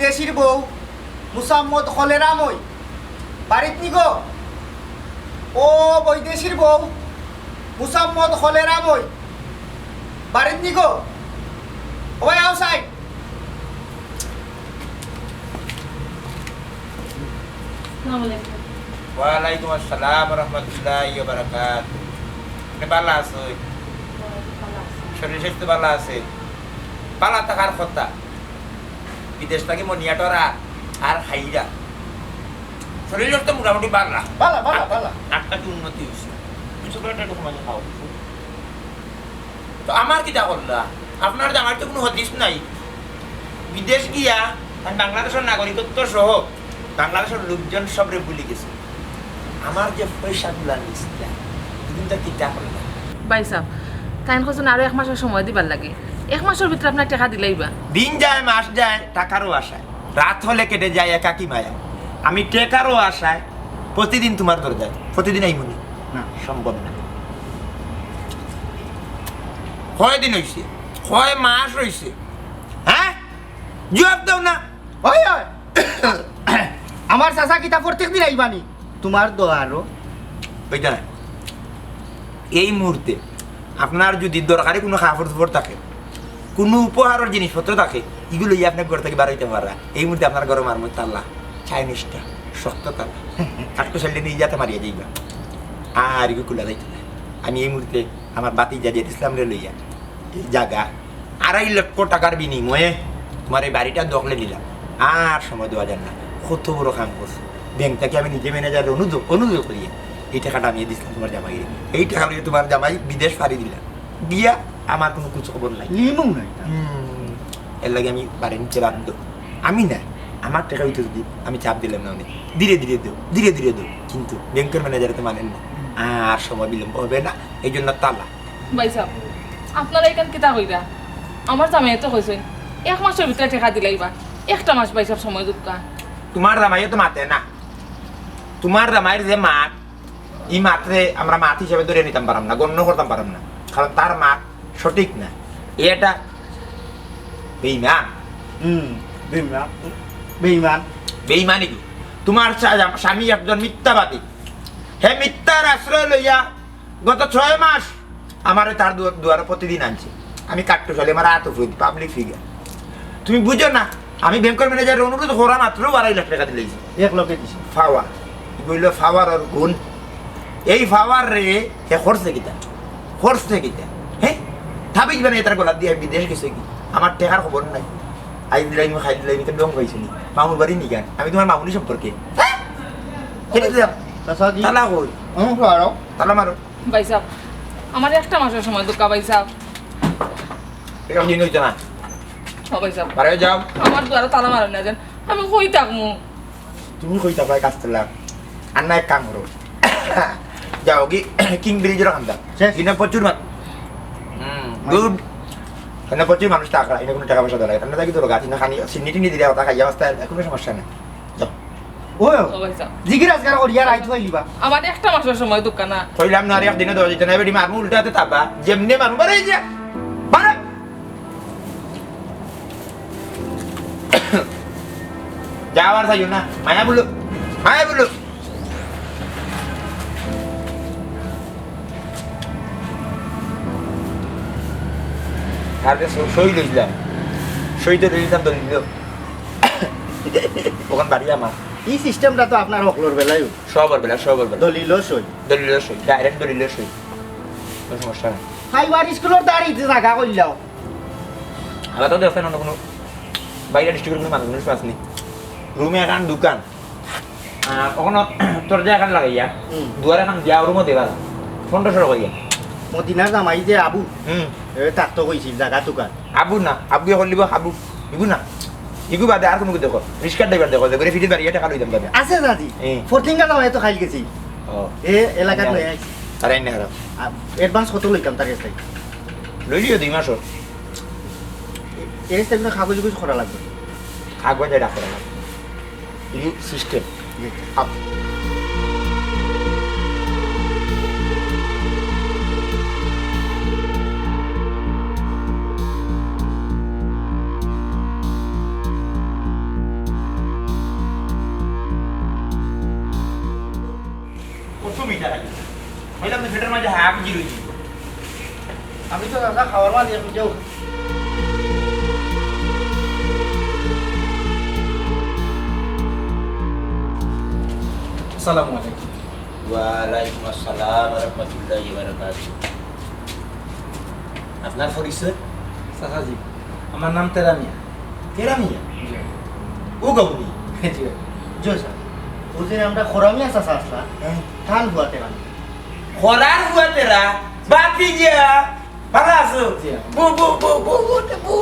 বৈদেশির বউ মুসাম্মদ খলেরামই বাড়িত নি গো? ও বৈদেশির বউ মুসাম্মদ খলেরামই বাড়িত নি গো? ও ভাই আউটসাইড। ওয়ালাইকুম আসসালাম রহমতুল্লাহি ওয়া বারাকাতুহু। আপনি ভালো আছেন? শরীর স্বাস্থ্য ভালো আছে? ভালো থাকার কথা। বিদেশ থেকে মনিয়াটরা আর খাইরা শরীর স্বাস্থ্য মোটামুটি ভালো। বালা বালা বালা। একটা কি উন্নতি হয়েছে কিছু করে একটা রকম খাও। তো আমার কিটা করলা? আপনার জামার তো কোনো হদিস নাই। বিদেশ গিয়া আর বাংলাদেশের নাগরিকত্ব সহ বাংলাদেশের লোকজন সবরে ভুলে গেছে। আমার যে পয়সাগুলা নিচ্ছিল কিন্তু কিটা করলা? ভাই সাহেব তাই কৈছেন আরো 1 মাসের সময় দিবার লাগে। 1 মাসের ভিতরে আপনার টাকা দিলেইবা। দিন যায় মাস যায় টাকারও আশায়, রাত হলে কেটে যায় একাকি মায়া। আমি টেকারও আশায় প্রতিদিন তোমার দরজায়, প্রতিদিন এই মনি না সম্ভব না। কয় দিন হয়েছে, কয় মাস হয়েছে, হ্যাঁ জবাব দাও না। ওই ওই আমার চাচা কিতা প্রত্যেক দিন আইবানি তোমার দোয়ারও ওইটা না। এই মুহূর্তে আপনার যদি দরকারি কোনো কাপড় চোপড় থাকে, কোনো উপহারের জিনিসপত্র থাকে, এগুলো আপনার ঘর থেকে বার হইতে পারা। এই মুহূর্তে আপনার ঘরে মারমত তাল্লা চাইনিজটা শক্ত তাল্লা কাঠটো সাইডে নিয়ে যাতে মারিয়া যাইবা আর এগুলো খুলা যাইতে না। আমি এই মুহূর্তে আমার বাতি জাজির ইসলামরে লইয়া এই জায়গা 2.5 লক্ষ টাকার বিনিময়ে তোমার এই বাড়িটা দখলে নিলাম। আর সময় দেওয়া যায় না। কত বড় কাম করছো। ব্যাংক থেকে আমি নিজে ম্যানেজার অনুযোগ করিয়ে এই টাকাটা আমি দিচ্ছিলাম তোমার জামাই। এই টাকা নিয়ে তোমার জামাই বিদেশ পাড়ি দিলাম গিয়া আমার কোনো কিছু খবর নাই। লিমু নাই এর লাগে আমি বাড়ি নিচে বাধ্য। আমি না আমার টাকা হইতে যদি আমি চাপ দিলাম না, অনেক ধীরে ধীরে দেও কিন্তু ব্যাংকের ম্যানেজার তো মানেন না। আর সময় বিলম্ব হবে না, এই জন্য তালা। ভাই সাহেব আপনারা এখান কিতা কইরা? আমার জামাই তো কইছেন 1 মাসের ভিতরে টাকা দিলেইবা। 1টা মাস ভাই সাহেব সময় দুকা। তোমার জামাইও তো মাতে না। তোমার জামাইয়ের যে মাত, এই মাত্রে আমরা মাত হিসেবে ধরে নিতাম পারাম না, গণ্য করতাম পারাম না, কারণ তার মাত সঠিক না। এটা বেইমান। বেইমান বেইমানি কি? তোমার স্বামী একজন মিথ্যাবাদী। হে মিথ্যার আশ্রয় লইয়া গত 6 মাস আমারে তার দুয়ারে প্রতিদিন আনছে। আমি কাটতে চলে আমার এত পাবলিক ফিগার। তুমি বুঝো না, আমি ব্যাংকের ম্যানেজারের অনুরোধ করা মাত্র 2.5 লাখ টাকা দিলেছি। 1 লক্ষে দিছি ফাওয়ার বলল ফাওয়ারের গুণ। এই ফাওয়ার রে হে খরচে কিতা হ্যাঁ থাবি যাবে না। এটার গলা দিয়ে বিদেশ গেছে কি আমার টেকার খবর নাই। আই দিলাই খাই দিলাই তো ডং পাইছিনি মামুর বাড়ি নি গান। আমি তোমার মামুনি সম্পর্কে তালা কই তালা মারো। ভাই সাহেব আমার 1টা মাসের সময় দুকা ভাই সাহেব। এরকম দিন হইতো না। ও ভাই সাহেব বারে যাও। আমার দ্বারা তালা মারেন না যেন আমি কই থাকমু। তুমি কইতা ভাই কাজ করলাম আর না এক কাম করো যাও কি কিং ব্রিজের খান্দা কিনা প্রচুর গুড এখানে প্রচুর মানুষ টাকা এখানে কোনো টাকা পয়সা দেওয়া লাগে থাকি তোর গাছ না খানি চিনি টিনি দিলে ওটা খাইয়া অবস্থায় কোনো সমস্যা নেই। যাও ও ও ভাই সাহেব জিজ্ঞাসা করিয়া রাইত হইলিবা আমার 1টা মাসের সময় দুকা না। কইলাম না আর একদিনে দেওয়া যেতে না। বেটি মারমু উল্টাতে তাবা যেমনি মারমু বারে যা বারে যাওয়ার চাইও না। মায়া বলো আরে সই লইলাম, সই তো লইলাম দলিল ওখান বাড়ি আমার। এই সিস্টেমটা তো আপনার হকলোর বেলায় সবার বেলা দলিল সই ডাইরেক্ট দলিল সই কোনো সমস্যা নেই। হাইওয়ার স্কুলের দাঁড়িয়ে জায়গা করলাও আবার তো দেখেন অন্য কোনো বাইরে ডিস্ট্রিক্টের কোনো মানুষ আসেনি। রুমে এখন দোকান ওখানে দরজা এখন লাগাইয়া দুয়ারে এখন দিয়া রুমও দেবা 1500 করিয়া। মদিনার জামাই যে আবু তার তো কইছিল জায়গা দোকান আবু না আবু এখন লিব আবু ইগু না ইগু বাদে আর কোনো দেখো রিস্কার ড্রাইভার দেখো যে করে ফিরে বাড়ি টাকা লই দাম আছে দাদি ফোর্টিঙ্গা জামাই তো খাইল গেছি এ এলাকাত লই আইছি। আর আইন না খারাপ অ্যাডভান্স কত লইতাম তার কাছে লইলিও 2 মাসর এই টাইমে কাগজ কিছু করা লাগবে কাগজে রাখা লাগবে। এই সিস্টেম আপ হইলাম না পেটের মাঝে হাফ জিরো জি আমি তো চাচা খাওয়ার মাঝে আমি যাও আসসালামু আলাইকুম। ওয়ালাইকুম আসসালাম ওয়া রাহমাতুল্লাহি ওয়া বারাকাতুহু আপনার পরিচয় চাচাজি, আমার নাম তেরামিয়া। কেরামিয়া জি ও গাবনি জি জয় স্যার ও যে আমরা খরামিয়া চাচা আসলা ধান হুয়াতে না খরার হুয়া তেরা বাতি যা ভালো আছো জি। বু বু বু বু বু বু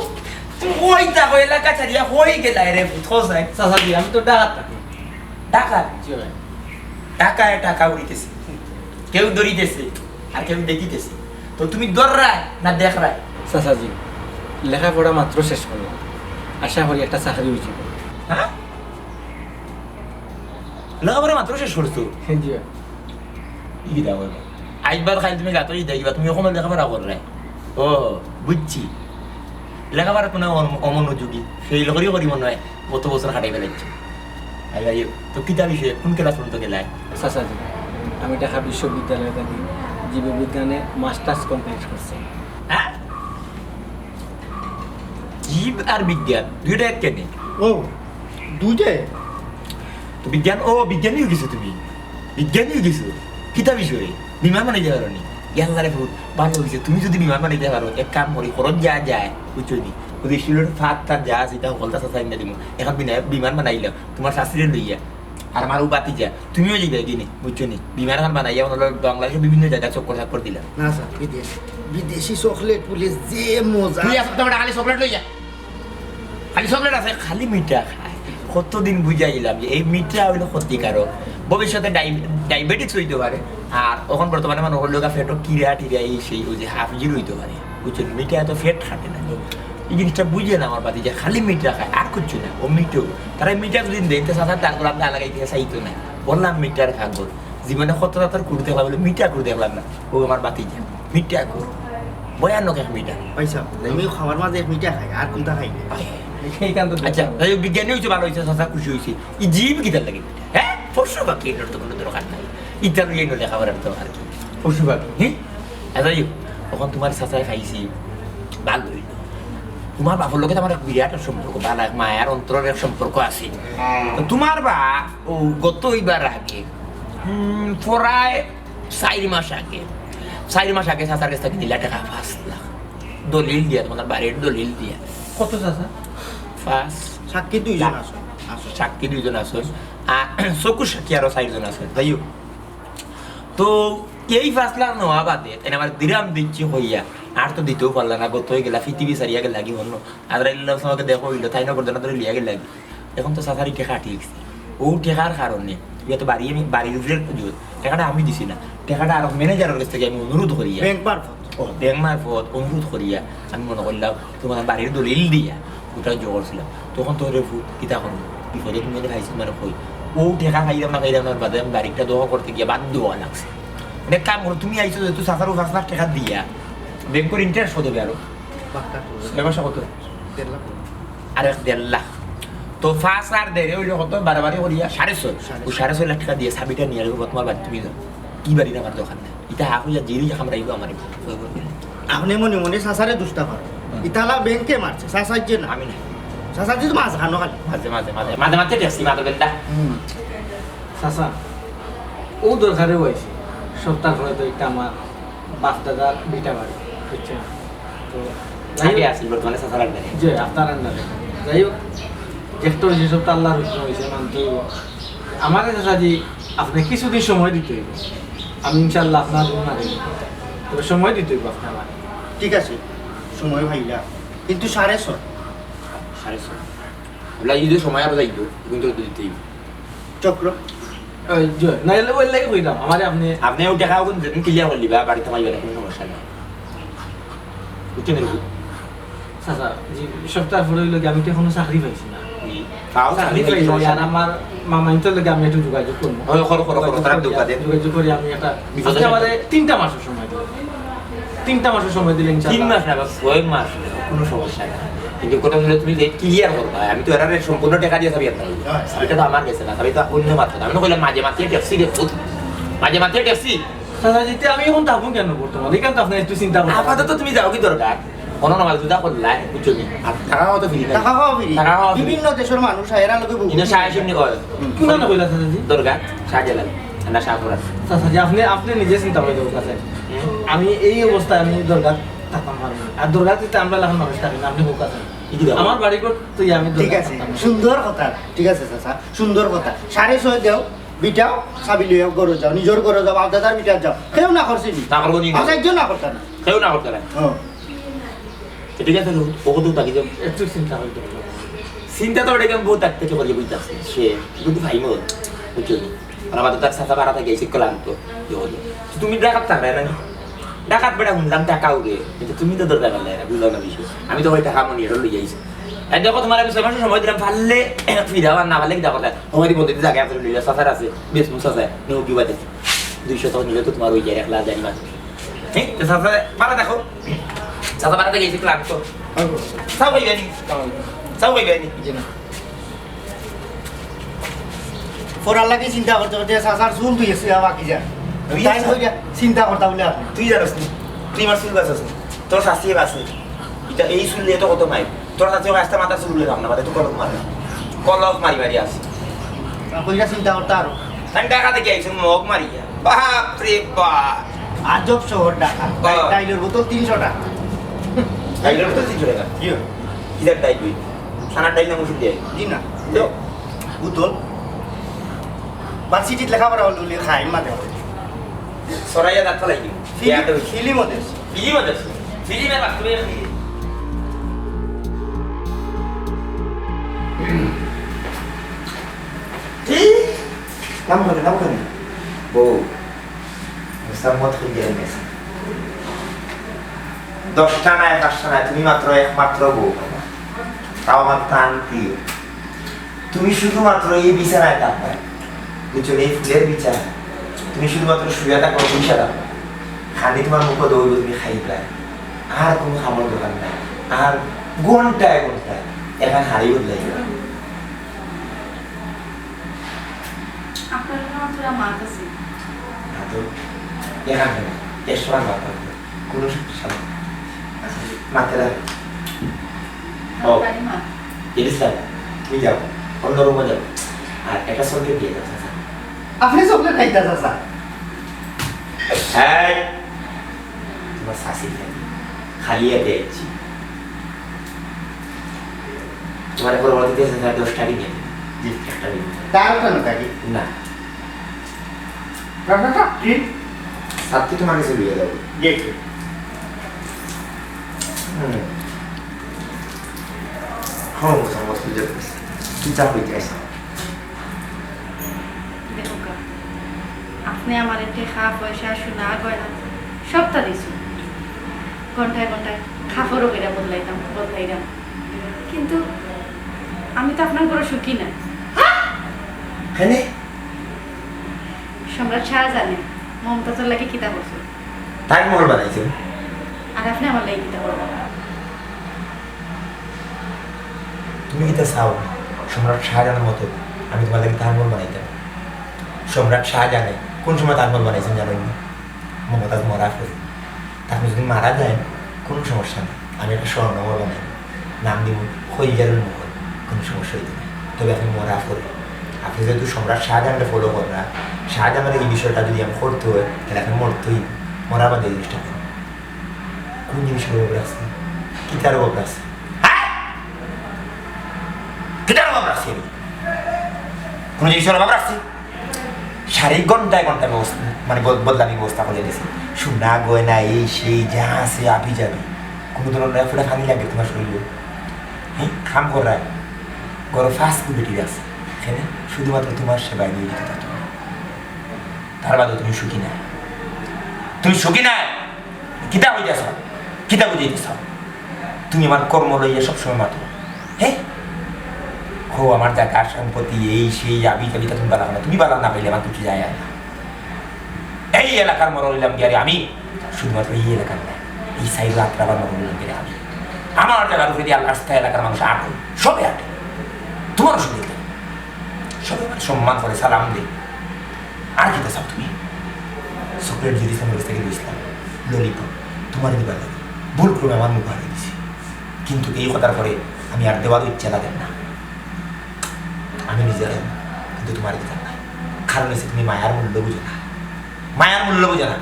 ওই তা কইলা কাছারিয়া হই গেলাই রে থোসাই চাচাজি, আমি তো ডাকাত থাকি। টাকা জি ভাই। টাকায় টাকা উড়িতেছে কেউ দড়িতেছে আর কেউ দেখিতেছে তো তুমি দৌড়ায় না দেখরায় চাচাজি, লেখাপড়া মাত্র শেষ করলাম, আশা করি একটা চাকরি উচিত। হ্যাঁ লেখাপড়া মাত্র শেষ করছো জি ভাই। ই দাও আইবার খাই তুমি গাতই দেখবা তুমি ওখানে লেখাপড়া করলে ও বুঝছি লেখাপড়া কোনো অমনোযোগী সেই লোকেরই করি মনে হয় কত বছর খাটাই ফেলাইছো আইবা তো কিতা বিষয়ে কোন ক্লাস পর্যন্ত গেলাই চাচাজি, আমি ঢাকা বিশ্ববিদ্যালয় থেকে জীববিজ্ঞানে মাস্টার্স কমপ্লিট করছি। হ্যাঁ জীব আর বিজ্ঞান দুইটা এক কেনে ও দুইটে তো বিজ্ঞান ও বিজ্ঞানী গেছো তুমি বিজ্ঞানী গেছো কিতা বিষয়ে বিমান বানাইতে পারো নি ইয়াল্লারে ফুট ভালো হয়েছে তুমি যদি বিমান বানাইতে পারো এক কাম করি খরচ যা যায় বুঝছো নি ওই স্টিলের ফাত তার যা আছে তা হলতা সাসাই না দিব এখন বিমান বানাইলাম তোমার শাস্ত্রে লইয়া আর আমার বাতি যা তুমিও যাবে কিনে বুঝছো নি বিমান এখন বানাইয়া বাংলাদেশের বিভিন্ন জায়গায় চক্কর দিলাম না স্যার বিদেশি চকলেট বলে যে মজা তুই আসতে পারে খালি চকলেট লইয়া খালি চকলেট আছে খালি মিঠা খায় কতদিন বুঝাইলাম যে এই মিঠা হইলো ক্ষতিকারক ভবিষ্যতে ডায়াবেটিস হইতে পারে আর এখন বর্তমানে মানুষ লোকা ফেটও কিরা টিরা এই সেই ওই যে হাফ জিরো হইতে পারে বুঝছেন মিঠা এত ফেট খাটে না এই জিনিসটা বুঝে না আমার বাতি যে খালি মিঠা খায় আর কিছু না ও মিঠো তারা মিঠা যদি দেখতে সাথে তার গোলাপ না লাগাইতে চাইতো না বললাম মিঠার খাগল জীবনে কত তার কুড়ি দেখলাম বলে মিঠা করে দেখলাম না ও আমার বাতি যা মিঠা কর ভয়ানক এক মিঠা পয়সা আমি খাওয়ার মাঝে মিঠা খাই আর কোনটা খাই না এইখান তো আচ্ছা তাই বিজ্ঞানী হয়েছে ভালো হয়েছে সসা খুশি হয়েছে এই জীব কিতার লাগে হ্যাঁ পশু পাখি এটার তো কোনো দরকার নাই ইটার লইয়ে নলে খাবার তো আর কি পশু পাখি। হ্যাঁ আচ্ছা তখন তোমার চাচাই খাইছি ভালো হইল তোমার বাপর লোকে আমার এক বিরাট সম্পর্ক ভালো এক মায়ের অন্তরের এক সম্পর্ক আছে তো তোমার বাপ ও গত এইবার আগে প্রায় 4 মাস আগে 4 মাস আগে চাচার কাছ থেকে দিলা টাকা 5 লাখ দলিল দিয়া তোমার বাড়ির দলিল দিয়া কত চাচা? 5 সাক্ষী দুইজন আসো আসো সাক্ষী 2 জন আছেন আর চকুর সাক্ষী আরো 4 জন আছেন তাইও তো এই 5 লাখ নেওয়া বাদে তাই আমার দিরাম দিচ্ছি হইয়া আর তো দিতেও পারলাম না গত হয়ে গেলা পৃথিবী সারিয়া গেল লাগি অন্য আর সবাইকে দেখো হইলো তাই না করতে না তোর লিয়া গেল লাগি এখন তো সাসারি টেকা ঠিক ও টেকার কারণে ইয়া তো বাড়ির উপরে টাকাটা আমি দিছি না টাকাটা আর ম্যানেজারের কাছ থেকে আমি অনুরোধ করিয়া ব্যাংক মারফত ও ব্যাংক মারফত অনুরোধ করিয়া আমি মনে করলাম তোমার বাড়ির দলিল দিয়া ওটা জোর করছিলাম তখন তো রে কিতা করবো বিপদে তুমি ভাইছি মানে কই ও টেকা খাইলাম না খাইলাম না বাদে আমি বাড়িটা দোয়া করতে গিয়ে বাধ্য হওয়া লাগছে মানে কাম করো তুমি আইছো যে তুই সাফারও 5 লাখ টাকা দিয়া ব্যাংকের ইন্টারেস্ট কত হবে আরো বাক্কা ব্যবসা কত 1.5 লাখ আর 1.5 লাখ তো 5 আর দেড়ে হইলে কত বাড়াবাড়ি করিয়া 6.5 ও 6.5 লাখ টাকা দিয়ে সাবিটা নিয়ে আসবো তোমার বাড়ি তুমি যাও কি বাড়ি না আমার দোকান না এটা হাফ হইয়া জিরি খামরাইবো আমার আপনি মনে মনে চাচারে দুষ্টা পারো ইতালা ব্যাংকে মারছে চাচার যে না আমি না চাচার যে মাছ খানো খালি মাঝে মাঝে মাঝে মাঝে মাঝে টেস্টি মাঝে বেলটা চাচা, ও দরকারে হয়েছে সপ্তাহ পরে তো এটা আমার বাপ দাদার বিটা বাড়ি, বুঝছেন? তো যাই আগে হোক, আসিল বর্তমানে সাসার আন্ডারে যে আপনার আন্ডারে যাই হোক, যেহেতু যেসব তো আল্লাহর হুকুম হয়েছে মানতে হইব। আমার চাচাজি আপনি কিছুদিন সময় দিতে হইব, আমি ইনশাল্লাহ আপনার না দেব, তবে সময় দিতে হইব আপনার আমার। ঠিক আছে সময় ভাইলা কিন্তু 6.5 6.5 ওলা যদি সময় আরো যাইব কিন্তু দিতেই চক্র ওই যে নাইলে ওই লাগে কইলাম আমারে আপনি আপনি ও টাকাও কিন্তু যেদিন ক্লিয়ার করলি বা বাড়িতে মাইবে না কোনো সমস্যা নেই বুঝতে পেরেছি চাচা যে সপ্তাহ পরে হইলে আমি তো এখনো চাকরি পাইছি না, তাও চাকরি পাইছি আর আমার মামাইতো লাগে আমি একটু যোগাযোগ করবো, হয় করো করো করো তারা দোকা দেন যোগাযোগ করে আমি একটা বিপদে আজকে আমাদের 3টা মাসের সময় দিলেন, 3টা মাসের সময় দিলেন 3 ইনশাআল্লাহ। মাস না বা 6 মাস কোনো সমস্যা নেই কিন্তু কথা হলো তুমি যে ক্লিয়ার করবা আমি তো এরারে সম্পূর্ণ টাকা দিয়ে সাবি একটা এটা তো আমার কাছে না সাবি তো অন্য মাত্র আমি তো কইলাম মাঝে মাঝে ট্যাক্সি দেখো মাঝে মাঝে ট্যাক্সি চাচা যেতে আমি এখন থাকবো কেন বর্তমানে এখান তো আপনার একটু চিন্তা করতে আপাতত তুমি যাও কি দরকার কোনো নমাল জুদা করলাই বুঝছো নি আর টাকা তো ফিরি না টাকা খাওয়া ফিরি টাকা খাওয়া free। বিভিন্ন দেশের মানুষ এরা লোকে বহু ইনো সাহেব শুনি কয় কোন না কইলা চাচাজি দরকার শাহজালাল না শাহপুরাত চাচাজি আপনি নিজে চিন্তা করে দেবো কাছে আমি এই অবস্থায় আমি দরকার থাকতাম পারবো না। আর দরকার দিতে আমরা এখন মানুষ থাকি না আপনি হোক আছে আমার বাড়ি কর তুই আমি ঠিক আছে সুন্দর কথা ঠিক আছে চাচা সুন্দর কথা 6.5 দেও বিটাও সাবি লইয়া গরো যাও নিজের গরো যাও আদাদার বিটা যাও কেউ না করছি নি না করবো নি আচ্ছা একজন না করতা না কেউ না করতে না হ্যাঁ ঠিক আছে ওকে তো তাকি যাও একটু চিন্তা করে দেবো চিন্তা তো ওটাকে বহুত থাকতে চলে বুঝতে সে কিন্তু ভাই মো বুঝছো নি আর আমাদের তার সাথে বাড়া থাকে এসে কলাম তো তুমি ডাকাত থাকবে না ডাকাত বেড়া শুনলাম টাকা উড়ে কিন্তু তুমি তো দরকার পারলে না বুঝলাম না বিষয় আমি তো ওই টাকা মনে এটা লই যাইছি আর দেখো তোমার আমি 6 মাস সময় দিলাম পারলে ফিরাও আর না পারলে কি দেখো তোমারই মধ্যে জায়গা আছে লইলা সাফার আছে বেশ মুসা আছে নো কি বাদে 200 টাকা নিলে তো তোমার ওই জায়গা 1 লাখ জানি মাস ঠিক তো সাফার পারা দেখো সাফার পারা থেকে এসে ক্লাব তো সব হই গেনি সব হই গেনি ফোরার লাগে চিন্তা করতে করতে চাচার চুল তুই এসে বাকি যা তাই হইয়া চিন্তা করতা বলে আপনি তুই জানোস নি তুই আমার চুল গাছ আছে তোর শাস্তি আছে এটা এই চুল নিয়ে তো কত মাই তোর কাছে রাস্তা মাথা চুল উড়ে থাক না মানে তুই কলক মারি মারি মারি আসি কইরা চিন্তা করতা আর আমি টাকা থেকে আইসি মগ মারি বাপরে বাপ আজব শহর ঢাকা হ্যাঁ। ডাইলের বোতল 300 টাকা ডাইলের তো 300 টাকা কি ইদার ডাইল তুই সানার ডাইল না মুসুর দিয়ে জি না তো বোতল বাসিটিত লেখাপড়া হল খাই মাঝে মাঝে সরাইয়া দাঁত ফেলাই দিই ফিলিম ওদের ফিলিম আছে ফিলিমে বাস্তবে নাম করে বউ মুসাম্মত হয়ে গেলে 10টা না 5টা না তুমি মাত্র একমাত্র বউ তাও আমার প্রাণ প্রিয় তুমি শুধুমাত্র এই বিছানায় থাকবে বুঝছো এই ফুলের বিছানা তুমি শুধুমাত্র শুয়ে থাকো বসে থাকো খালি তোমার মুখ দৌড় তুমি খাইবে আর কোনো খাবার দোকান নাই আর ঘন্টায় এখন হাড়ি বদলাই আপনার তোরা মাছ আছে এখানে এসবার মাথা কোনো সমস্যা মাথা রাখে ও বাড়ি মাছ ইলিশাল তুমি যাও অন্য রুমে যাও আর একটা সঙ্গে দিয়ে যাও আপনি চকলেট খাইতা চাচা হ্যাঁ তোমার শাশি খালি এতে যাচ্ছি তোমার পরবর্তীতে 10 টাকা নিয়ে জি একটা দিন তার কেন থাকি না টাটা কি সাথে তোমার কাছে দিয়ে দাও গেট হ্যাঁ সমস্ত সুযোগ কি চাপ হইতে আসে দেখো কা, আপনি আমার টাকা পয়সা সোনা গয়না সবটা দিয়েছেন ঘন্টায় ঘন্টায় খাফরও কেটে বদলাইতাম কিন্তু আমি তো আপনার কোনো সুখী না হ্যাঁ সম্রাট শাহজাহানে মমতাজের লাগে কিতাব করছে তাজমহল বানাইছে আর আপনি আমার লাগে কিতাব করবেন তুমি কি তা চাও সম্রাট শাহজাহানের মতো আমি তোমার লাগে তাজমহল বানাইতাম সম্রাট শাহজাহানে কোন সময় তাজমহল বানাইছেন জানো না মমতাজ মরা ফেলে তারপর যদি মারা যায় কোনো সমস্যা নেই আমি একটা স্বর্ণমহল বানাই নাম দিব খৈজারুল মহল কোনো সমস্যা হইতে নেই তবে আপনি মরা ফেলে আপনি যেহেতু সম্রাট শাহজাহানকে ফলো করেন না শাহজাহানের এই বিষয়টা যদি আমি করতে হয় তাহলে আপনি মরতেই মরা বাদে এই জিনিসটা করেন কোন জিনিসের অভাব রাখছে কিতার অভাব রাখছে কিতার অভাব রাখছি আমি কোন জিনিসের অভাব রাখছি শারীরিক ঘন্টায় ব্যবস্থা মানে বদলামি ব্যবস্থা করে দিয়েছি সোনা গয়না এই সেই যা আছে আপি যাবে কোনো ধরনের ফুটা ফানি লাগে তোমার শরীরে হ্যাঁ খাম করায় গরম ফাস্ট কুলিটি আছে এখানে শুধুমাত্র তোমার সেবায় নিয়ে যেতে থাকো তার বাদে তুমি সুখী না কিতা হইতেছ কিতা বুঝাইতেছ তুমি আমার কর্ম লইয়া সবসময় মাত্র হ্যাঁ হো আমার জায়গা সম্পত্তি এই সেই আবি চাবিটা তুমি বালা না তুমি বালা না পাইলে আমার কিছু যায় না এই এলাকার মরণ হইলাম কি আরে আমি শুধুমাত্র এই এলাকার না এই সাইড রাত্রে আবার মরণ হইলাম কি আমি আমার জায়গার উপরে দিয়ে রাস্তা এলাকার মানুষ আটে সবে আটে তোমারও শুনে সবাই মানে সম্মান করে সালাম দে আর কি চাও তুমি চকলেট যদি আমার কাছ থেকে দিয়েছিলাম ললিপপ তোমার দিবার লাগে ভুল করে আমার মুখ হারিয়ে দিছি কিন্তু এই কথার পরে আমি আর দেওয়ারও ইচ্ছা লাগেন না আমি নিজের কিন্তু তোমার দিতাম না কারণ হচ্ছে তুমি মায়ার মূল্য বুঝো না মায়ার মূল্য বুঝো না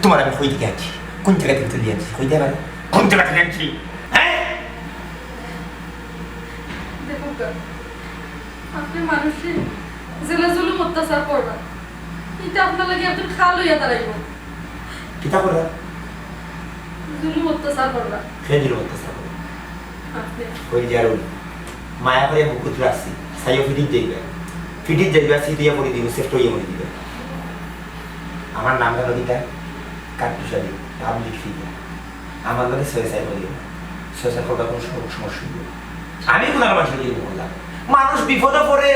তোমার আমি কই থেকে আনছি কোন জায়গা থেকে তুলে আনছি কই দেবে কোন জায়গা থেকে আনছি হ্যাঁ দেখো আপনি মানুষের জেলা জুলুম অত্যাচার করবা এটা আপনার লাগে একজন খাল হইয়া দাঁড়াইব কিতা করবা জুলুম অত্যাচার করবা খেয়ে দিল অত্যাচার করবো আপনি কই যার মায়া করে মুকুট রাখছি সাইও ফিটির যাইবা সিটিয়া করে দিব সেফট হইয়া করে দিবে আমার নাম গেল গীতা কাটুসারি পাবলিক ফিগার আমার লোকে সুইসাইড করে দিব সুইসাইড করবার কোনো সমস্যা নেই আমি কোনো মানুষের জীবন করলাম মানুষ বিপদে পড়ে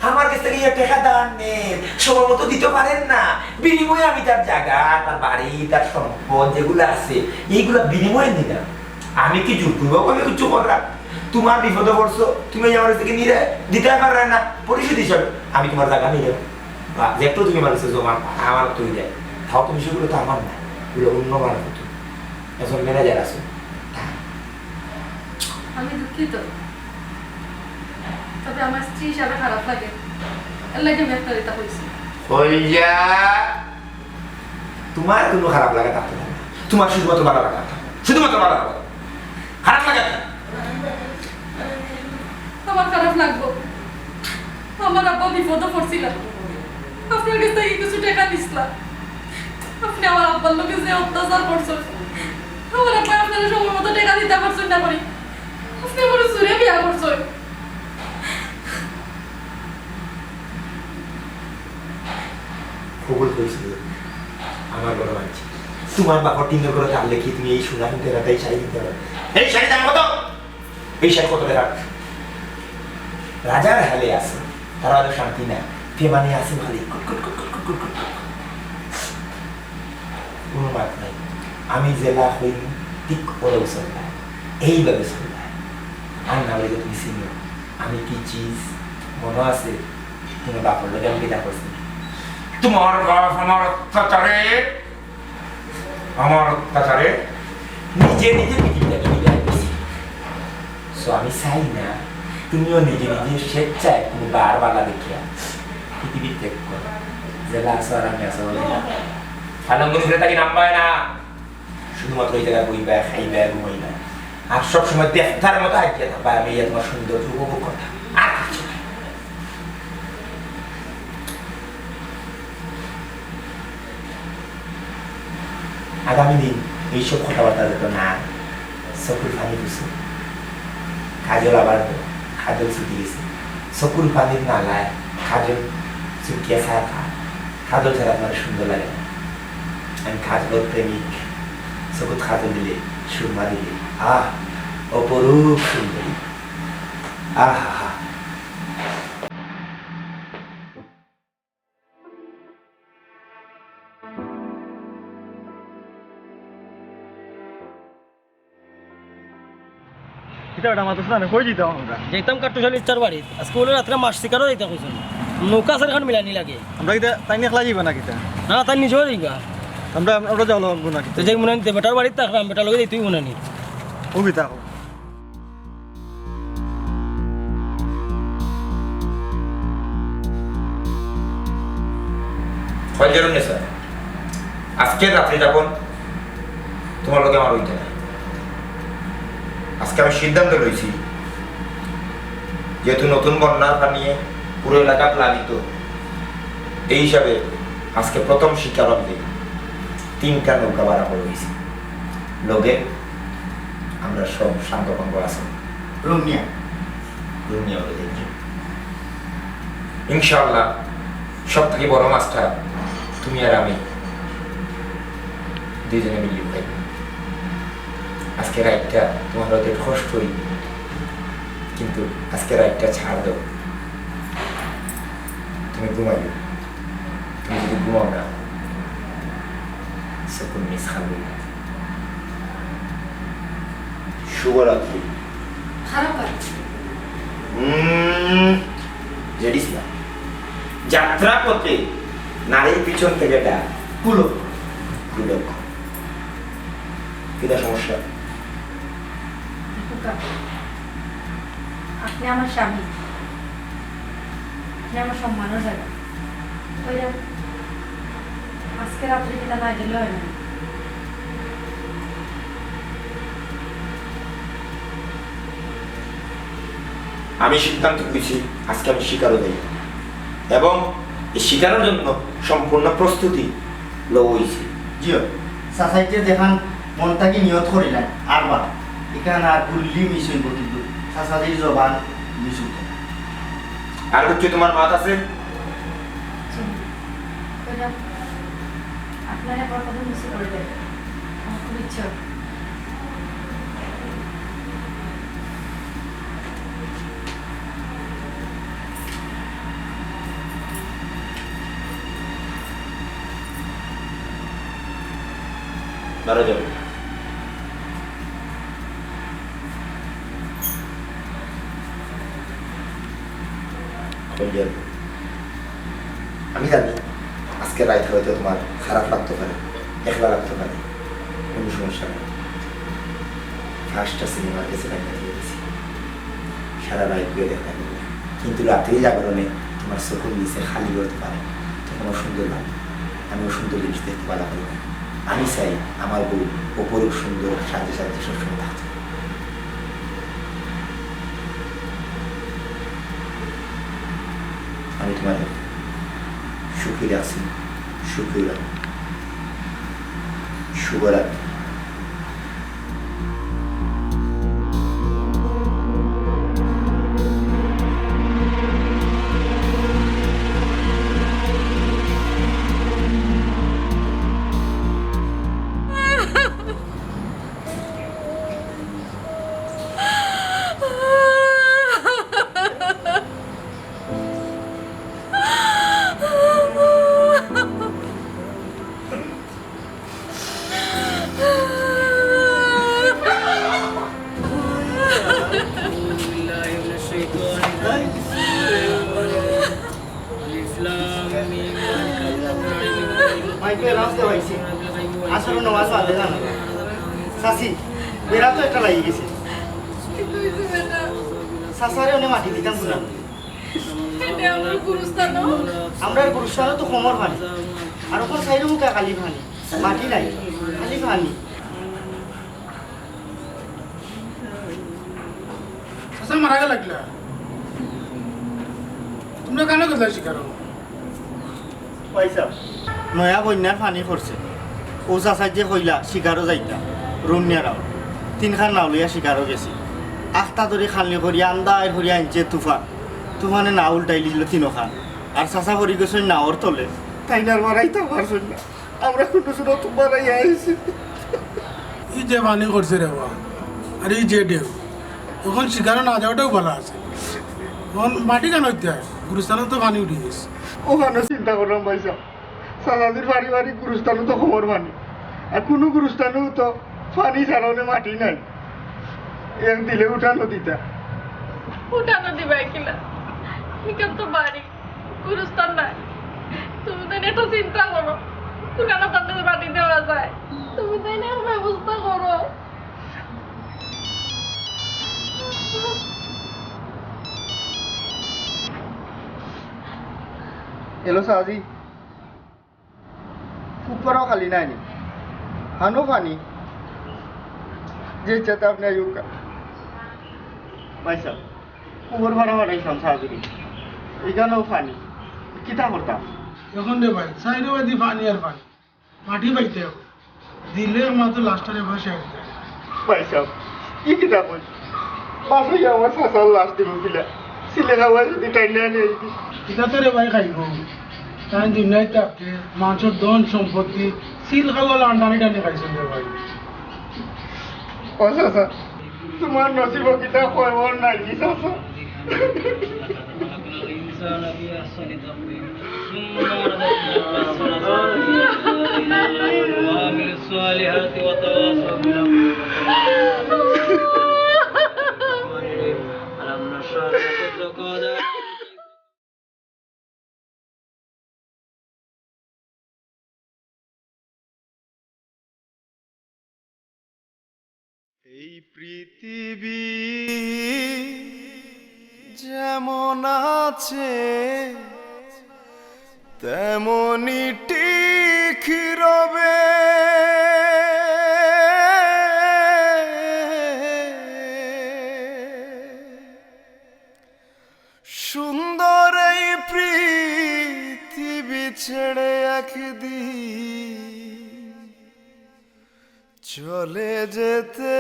আমার কাছ থেকে টাকা দান নেন সময় মতো দিতে পারেন না বিনিময়ে আমি তার জায়গা তার বাড়ি তার সম্পদ যেগুলো আছে এইগুলো বিনিময়ে নিলাম আমি কি জোর করবো আমি কিছু করলাম তোমার বিপদে পড়ছো তুমি আমার কাছ থেকে নিয়ে দিতে পারবে না পরিশোধ হিসাবে আমি তোমার জায়গা নিয়ে যাবো যেহেতু তুমি মানুষের জমা আমার তৈরি দেয় তাও তুমি সেগুলো তো আমার না এগুলো অন্য মানুষ হতো একজন ম্যানেজার আছে আমি দুঃখিত তবে আমার স্ত্রী হিসাবে খারাপ লাগে এর লাগে আমি একটা রেতা কইছি হইয়া তোমার কোনো খারাপ লাগা থাকতে পারে না তোমার শুধুমাত্র ভালো লাগা শুধুমাত্র ভালো লাগা খারাপ লাগা আমার খারাপ লাগবো আমার আব্বা বিপদে পড়ছিল আপনার কাছ থেকে কিছু টাকা নিছিলাম আপনি আমার আব্বার লোকে যে অত্যাচার করছেন আমার আব্বা আপনার সময় মতো টাকা দিতে পারছেন না করি আপনি আমার চুরে বিয়া করছেন কবুল করেছিল আমার বড় মানছি তোমার বাপর টিনের করে টানলে কি তুমি এই সোনা কিনতে পারবে এই শাড়ি কিনতে পারবে এই শাড়ি দাম কত এই শাড়ি কত টাকা রাজার হালে আছে তারা অনেক শান্তি না ফেমানে আছে খালি কোনো বাদ নাই আমি জেলা হইনি ঠিক ওরাও চললাম এইভাবে চললাম আর না বলে তুমি চিনো আমি কি চিজ মনে আছে তোমার বাপর লোক আমি বিদা করছি তোমার বাপ আমার অত্যাচারে নিজে নিজে পৃথিবীটাকে বিদায় করছি সো আমি চাই না তুমিও নিজে নিজে স্বেচ্ছায় কোনো বারবালা দেখিয়া পৃথিবী ত্যাগ করো জেলা আসো আর আমি আসো ফালঙ্গন ঘুরে থাকি নামবায় না শুধুমাত্র ওই জায়গায় বইবা খাইবা ঘুমাইবা আর সবসময় দেখার মতো হাঁটিয়ে থাকবা আমি তোমার সৌন্দর্য উপভোগ করতাম আর কিছু না আগামী দিন এইসব কথাবার্তা যেত না চকুর পানি দিছে কাজল আবার কাজল ছুটি গেছে চকুর পানির নালায় কাজল চুকিয়া ছায়া খা কাজল ছাড়া আমার সুন্দর লাগে না আমি কাজলের প্রেমিক চকুত কাজল দিলে সুরমা দিলে আহ অপরূপ সুন্দরী আহা হা এটা ওটা মাত্র না কই দিতাম আমরা যেতাম কাটুশালির চার বাড়ি আজকে বলে রাত্রে মাছ শিকারও যাইতা কইছেন নৌকা আছে এখন মিলানি লাগে আমরা কিতা তাই নিয়ে খেলা যাইবা না কিতা না তাই নিজেও যাইবা আমরা যাওয়া লাগবো না কিতা তো যাই মনে নিতে বেটার বাড়িতে থাকলাম বেটার লগে যাই তুই মনে নি ও কিতা ফয়জরুন নেসা আজকের রাত্রি যাপন তোমার লোকে আমার হইতে না আজকে আমি সিদ্ধান্ত লইছি যেহেতু নতুন বন্যার পানিয়ে পুরো এলাকা প্লাবিত এই হিসাবে আজকে প্রথম শিকারককে 3টা নৌকা ভাড়া করে হয়েছি লোকে আমরা সব শান্তভঙ্গ আছি রুমিয়া রুমিয়া বলে দেখি ইনশাআল্লাহ সব থেকে বড় মাছটা তুমি আর আমি দুইজনে মিলিয়ে খাইব আজকে রাইটটা তোমার হয়তো কষ্টই কিন্তু আজকে রাইটটা ছাড় দাও তুমি ঘুমাইবে তুমি যদি ঘুমাও না সকল মিস খাবে শুভরাত্রি খারাপ লাগছে জেডিস না যাত্রা পথে নারীর পিছন থেকে কুলো লক্ষ্য এটা সমস্যা। খোকা, আপনি আমার স্বামী, আপনি আমার সম্মানও জায়গা ওইরা আজকে রাত্রে কিনা না গেলে হয় না। আমি সিদ্ধান্ত নিয়েছি আজকে আমি শিকারও দেই এবং এই শিকারের জন্য সম্পূর্ণ প্রস্তুতি লইছি। জিও সাসাইতে দেখান মনটাকে নিয়ত করিলেন আর বা এখানে আর গুল্লি মিস হইব কিন্তু সাসাদির জবান মিস হইব। আর হচ্ছে তোমার মাত আছে ওইরা আপনার একবার কথা মিস করে দেয়, আমার খুব ইচ্ছা। বারো যাবে আমি জানি আজকে রাত হয়তো তোমার খারাপ লাগতে পারে, একলা লাগতে পারে, কোনো সমস্যা নেই। ফার্স্টটা সিনেমার কাছে দেখা দিয়ে গেছি, সারা রাত গিয়ে দেখা যাবে, কিন্তু রাত্রি জাগরণে তোমার চোখের নিচে খালি করতে পারে, তখন সুন্দর লাগে। আমিও সুন্দর জিনিস দেখতে পারা করি না। আমি চাই আমার বউ অপরূপ সুন্দর সাজে সাজে সবসময় থাকতে। আমি তোমার সুখী রাখছি, সুখী রাখ। শুভরাত্রি। মাইকে রাস্তে হয়েছে আসলে নমাজ আদে না সাসি বেড়া তো একটা লাগিয়ে গেছে সাসারে অনেক মাটি দিতাম শুনলাম আমরা গুরুস্থানও তো কমর ভানি আর ওখানে সাইডে মুখে খালি ভানি মাটি নাই খালি ভানি আচ্ছা মারা গেল লাগলা তোমরা কেন গেলা শিকার পয়সা নয়া বন্যার পানি করছে ও চাচাই যে কইলা শিকারও যাইতা রুনিয়ারাও তিনখান নাও লইয়া শিকারও গেছি আখটা ধরে খালনি করিয়া আন্দায় করিয়া আনছে তুফানে না উল্টাই লিছিল তিনখান আর চাচা করি গেছে নাওর তলে তাই না মারাইতে পারছেন না আমরা কোনো শুনো তোমার আইছি এই যে পানি করছে রে বা আর এই যে ঢেউ তখন শিকারও না যাওয়াটাও ভালো আছে তখন মাটি কেন হইতে হয় গুরুস্থানে তো পানি উঠে গেছে ওখানে চিন্তা করলাম পয়সা সালাদির বাড়ি বাড়ি গুরুস্থানও তো খবর পানি আর কোনো গুরুস্থানেও তো পানি ছাড়ানো মাটি নাই এক দিলে উঠানো দিতা উঠানো দিবা কিনা এখান তো বাড়ি গুরুস্থান নাই তুমি তো এটা চিন্তা করো কেন তাদের বাড়ি দেওয়া যায় তুমি তাই না ব্যবস্থা করো এলো সাজি উপরও খালি নাই হানো পানি যে ইচ্ছাতে আপনি আয়ুকা পয়সা উপর ভাড়া বাড়াইছিলাম সাহায্য এখানেও পানি কিতা করতাম এখন রে ভাই সাইডে বাদি পানি আর পানি মাটি পাইতে হবে দিলে মাত্র লাস্টারে বসে আসবে পয়সা কি কিতা কই বাসে আমার শাসার লাশ দিব কিলা সিলে খাওয়া যদি টাইলে আনি এটা তো রে ভাই খাইব তাই দুনিয়ায় থাকে মানুষের ধন সম্পত্তি সিল খাওয়া টানি টানি খাইছেন রে ভাই ও শাসা তোমার নসিব কিতা কইব নাই কি শাসা الإنسان في أحسن تقويم ثم رددنا وعمل الصالحات وتواصوا بالحق ألم نشرح لك صدرك এই পৃথিবী যেমন আছে তেমনই ঠিক রবে। সুন্দর এই পৃথিবী ছেড়ে একদিন চলে যেতে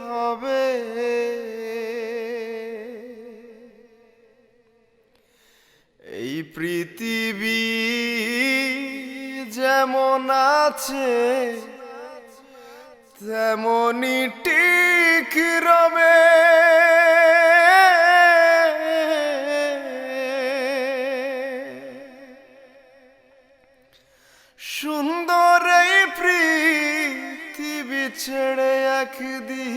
হবে। এই পৃথিবী যেমন আছে তেমনই ঠিক রবে। সুন্দর এই পৃথিবী ছেড়ে একদিন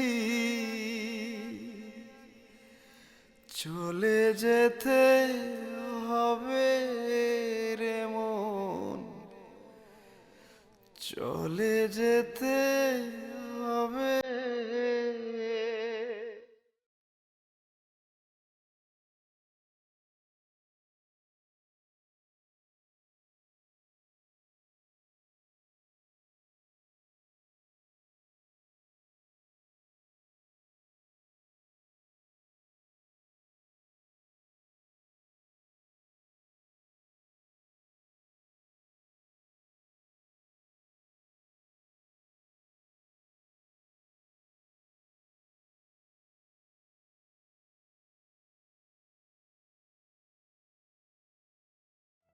চলে যেতে হবে রে মন, চলে যেতে হবে।